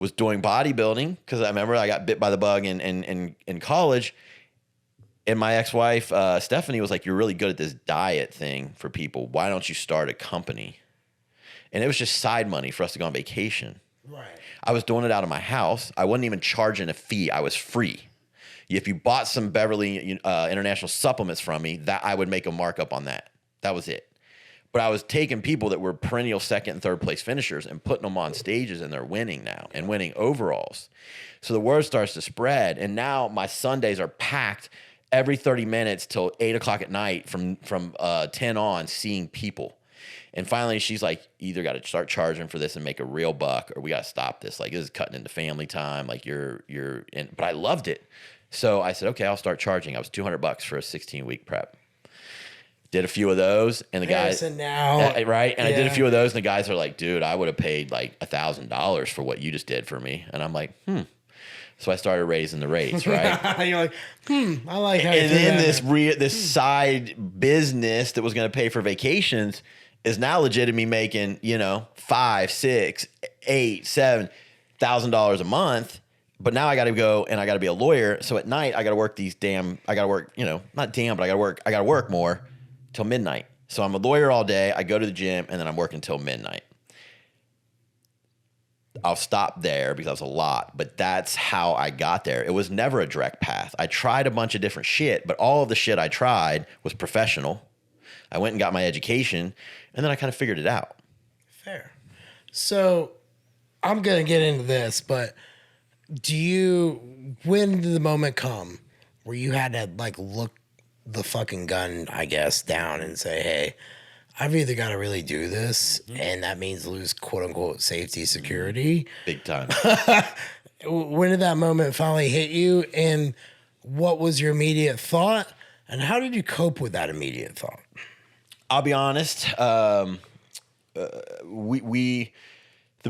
was doing bodybuilding because I remember I got bit by the bug in college. And my ex-wife, Stephanie, was like, "You're really good at this diet thing for people. Why don't you start a company?" And it was just side money for us to go on vacation. Right. I was doing it out of my house. I wasn't even charging a fee. I was free. If you bought some Beverly International supplements from me, that I would make a markup on that. That was it. But I was taking people that were perennial second and third place finishers and putting them on stages, and they're winning now and winning overalls. So the word starts to spread, and now my Sundays are packed every 30 minutes till 8 o'clock at night from 10 on, seeing people. And finally, she's like, "You either got to start charging for this and make a real buck, or we got to stop this. Like, this is cutting into family time. Like, you're in." But I loved it. So I said, "Okay, I'll start charging." I was $200 for a 16-week prep. Did a few of those, and the guys now, right, and I did a few of those, and the guys are like, "Dude, I would have paid like $1,000 for what you just did for me," and I'm like, So I started raising the rates, right? You're like, I like how. And then this side business that was going to pay for vacations is now legitimately making $5, $6, $8, $7,000 a month. But now I got to go and I got to be a lawyer. So at night I got to work I got to work, not damn, but I got to work more till midnight. So I'm a lawyer all day. I go to the gym and then I'm working till midnight. I'll stop there because that was a lot, but that's how I got there. It was never a direct path. I tried a bunch of different shit, but all of the shit I tried was professional. I went and got my education, and then I kind of figured it out. Fair. So I'm going to get into this, but when did the moment come where you had to like look the fucking gun, I guess, down and say, "Hey, I've either got to really do this, and that means lose quote unquote safety, security." Big time. When did that moment finally hit you, and what was your immediate thought, and how did you cope with that immediate thought? I'll be honest. The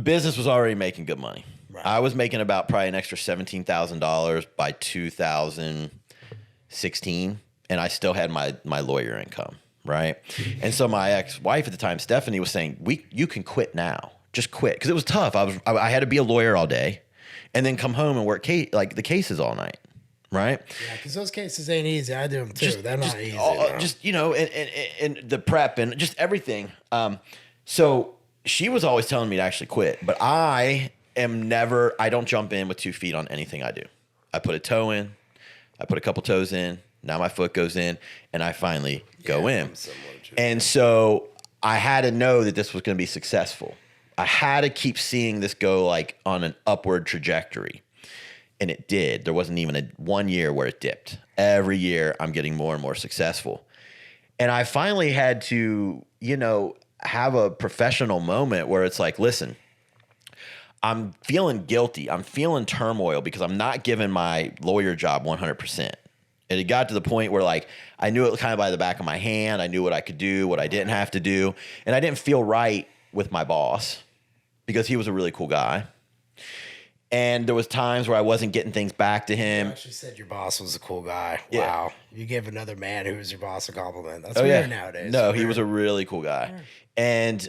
business was already making good money. Right. I was making about probably an extra $17,000 by 2016, and I still had my lawyer income. Right. And so my ex-wife at the time, Stephanie, was saying, you can quit now. Just quit. Because it was tough. I had to be a lawyer all day and then come home and work the cases all night. Right. Yeah, because those cases ain't easy. I do them too. They're not easy. And the prep and just everything. So she was always telling me to actually quit. But I don't jump in with 2 feet on anything I do. I put a toe in. I put a couple toes in. Now my foot goes in, and I finally go in. And so I had to know that this was going to be successful. I had to keep seeing this go like on an upward trajectory. And it did. There wasn't even one year where it dipped. Every year I'm getting more and more successful. And I finally had to, have a professional moment where it's like, listen, I'm feeling guilty. I'm feeling turmoil because I'm not giving my lawyer job 100%. And it got to the point where like I knew it kind of by the back of my hand. I knew what I could do, what I didn't have to do. And I didn't feel right with my boss because he was a really cool guy. And there was times where I wasn't getting things back to him. You actually said your boss was a cool guy. Yeah. Wow. You gave another man who was your boss a compliment. That's weird nowadays. No, he was a really cool guy. And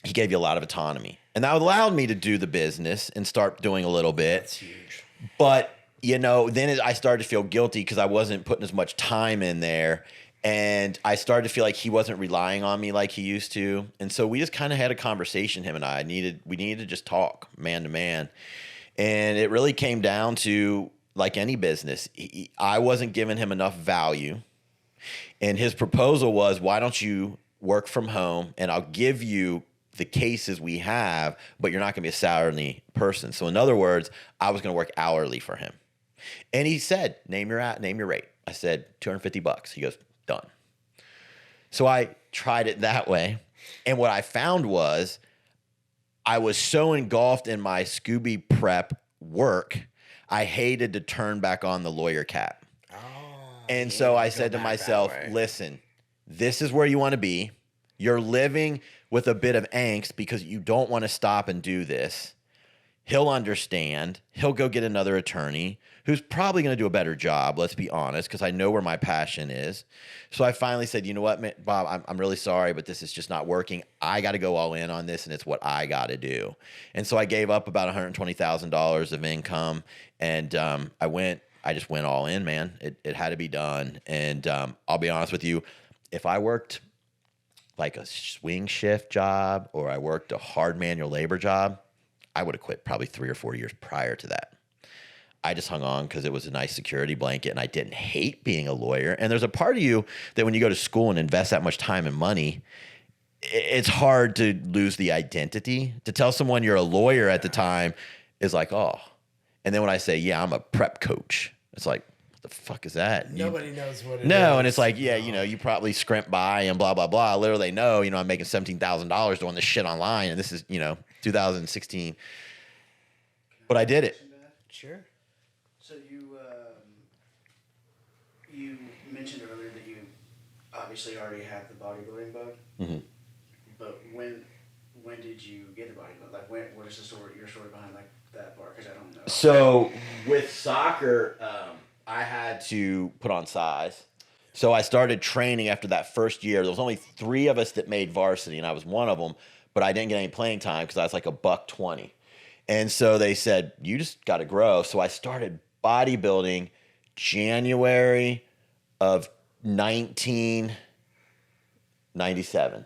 he gave you a lot of autonomy. And that allowed me to do the business and start doing a little bit. That's huge. But then I started to feel guilty because I wasn't putting as much time in there. And I started to feel like he wasn't relying on me like he used to. And so we just kind of had a conversation, him and I. We needed to just talk man to man. And it really came down to, like any business, I wasn't giving him enough value. And his proposal was, why don't you work from home and I'll give you the cases we have, but you're not going to be a salary person. So in other words, I was going to work hourly for him. And he said, name your rate. I said, $250. He goes, done. So I tried it that way. And what I found was I was so engulfed in my Scooby prep work, I hated to turn back on the lawyer cap. And so I said to myself, listen, this is where you want to be. You're living with a bit of angst because you don't want to stop and do this. He'll understand. He'll go get another attorney who's probably going to do a better job, let's be honest, because I know where my passion is. So I finally said, you know what, man, Bob, I'm really sorry, but this is just not working. I got to go all in on this, and it's what I got to do. And so I gave up about $120,000 of income, and I just went all in, man. It had to be done. And I'll be honest with you, if I worked like a swing shift job or I worked a hard manual labor job, I would have quit probably 3 or 4 years prior to that. I just hung on because it was a nice security blanket and I didn't hate being a lawyer. And there's a part of you that when you go to school and invest that much time and money, it's hard to lose the identity. To tell someone you're a lawyer at the time is like, oh. And then when I say, yeah, I'm a prep coach, it's like, what the fuck is that? Nobody knows what it is. No, and it's like, yeah, you probably scrimp by and blah, blah, blah. Little they know, I'm making $17,000 doing this shit online. And this is, 2016. But I did it. Sure. So you mentioned earlier that you obviously already had the bodybuilding bug. Mm-hmm. But when did you get the bodybuilding? Like, what is the story? Your story behind like that part? Because I don't know. So with soccer, I had to put on size. So I started training after that first year. There was only 3 of us that made varsity, and I was one of them. But I didn't get any playing time because I was like $120. And so they said, you just got to grow. So I started bodybuilding January of 1997,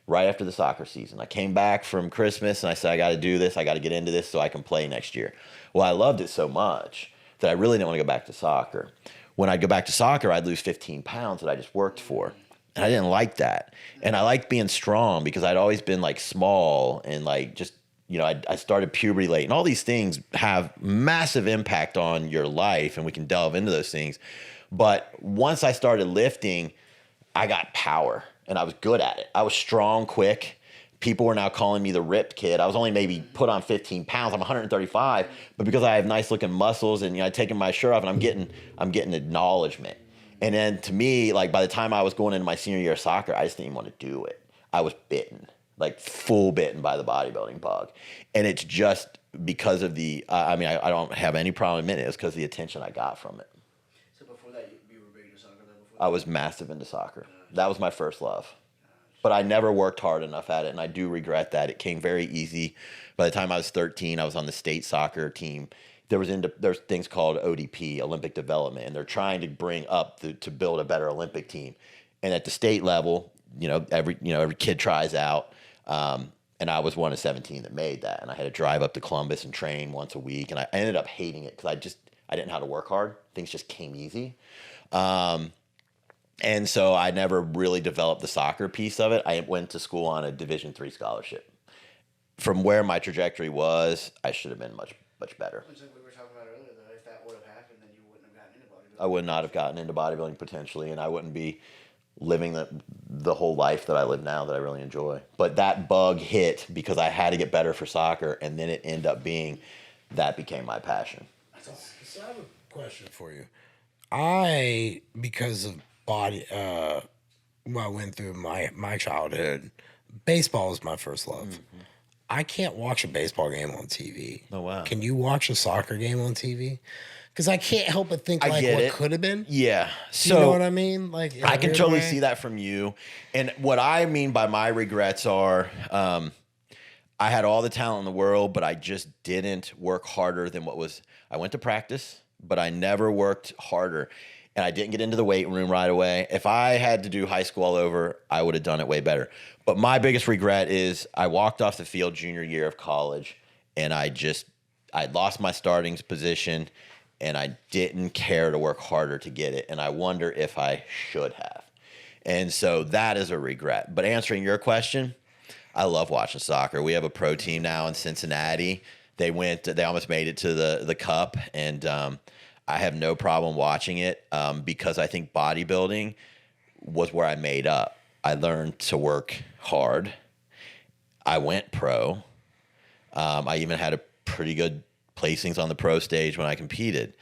right after the soccer season. I came back from Christmas and I said, I got to do this. I got to get into this so I can play next year. Well, I loved it so much that I really didn't want to go back to soccer. When I'd go back to soccer, I'd lose 15 pounds that I just worked for. And I didn't like that. And I liked being strong because I'd always been like small and like just, I started puberty late, and all these things have massive impact on your life, and we can delve into those things. But once I started lifting, I got power, and I was good at it. I was strong, quick. People were now calling me the ripped kid. I was only maybe put on 15 pounds. I'm 135, but because I have nice looking muscles and I'd taken my shirt off, and I'm getting acknowledgement. And then to me, like by the time I was going into my senior year of soccer, I just didn't even want to do it. I was bitten. Like full bitten by the bodybuilding bug. And it's just because of I don't have any problem admitting it. It's because of the attention I got from it. So before that, you were big into soccer then? I was massive into soccer. That was my first love. But I never worked hard enough at it, and I do regret that. It came very easy. By the time I was 13, I was on the state soccer team. There's things called ODP, Olympic Development, and they're trying to bring up to build a better Olympic team. And at the state level, every kid tries out. And I was one of 17 that made that. And I had to drive up to Columbus and train once a week. And I ended up hating it because I didn't know how to work hard. Things just came easy. And so I never really developed the soccer piece of it. I went to school on a Division III scholarship. From where my trajectory was, I should have been much, much better. It's like we were talking about earlier, though. If that would have happened, then you wouldn't have gotten into bodybuilding. I would not have gotten into bodybuilding potentially, and I wouldn't be living the whole life that I live now that I really enjoy. But that bug hit because I had to get better for soccer, and then it ended up being that became my passion. So I have a question for you. Because of what I went through my childhood, baseball was my first love. Mm-hmm. I can't watch a baseball game on TV. Oh, wow. Can you watch a soccer game on TV? Because I can't help but think like what could have been. Yeah. So, you know what I mean? Like I can totally see that from you. And what I mean by my regrets are I had all the talent in the world, but I just didn't work harder than I went to practice, but I never worked harder. And I didn't get into the weight room right away. If I had to do high school all over, I would have done it way better. But my biggest regret is I walked off the field junior year of college, and I lost my starting position, and I didn't care to work harder to get it. And I wonder if I should have. And so that is a regret. But answering your question, I love watching soccer. We have a pro team now in Cincinnati. They almost made it to the cup, and I have no problem watching it because I think bodybuilding was where I made up. I learned to work hard. I went pro. I even had a pretty good placings on the pro stage when I competed.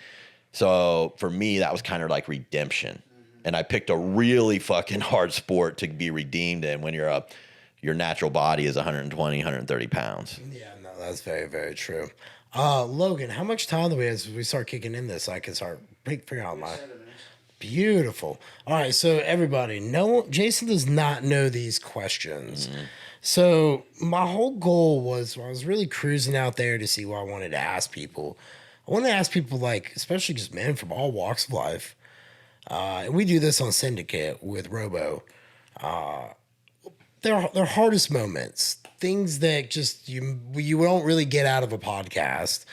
So for me, that was kind of like redemption. Mm-hmm. And I picked a really fucking hard sport to be redeemed in when your natural body is 120, 130 pounds. Yeah, no, That's very, very true. Logan, how much time do we have as we start kicking in this? So I can start figuring out my 7 minutes. beautiful. All right, so everybody, no, Jason does not know these questions. So my whole goal was I was really cruising out there to see what I wanted to ask people. I wanted to ask people, like, especially just men from all walks of life. And we do this on Syndicate with Robo. Their hardest moments, things that just you don't really get out of a podcast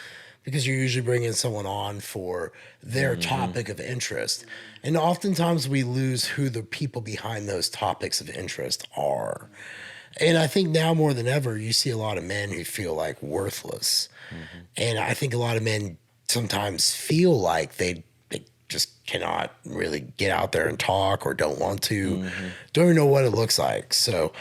because you're usually bringing someone on for their topic of interest. And oftentimes we lose who the people behind those topics of interest are. And I think now more than ever, you see a lot of men who feel like worthless. And I think a lot of men sometimes feel like they just cannot really get out there and talk or don't want to, don't even know what it looks like. So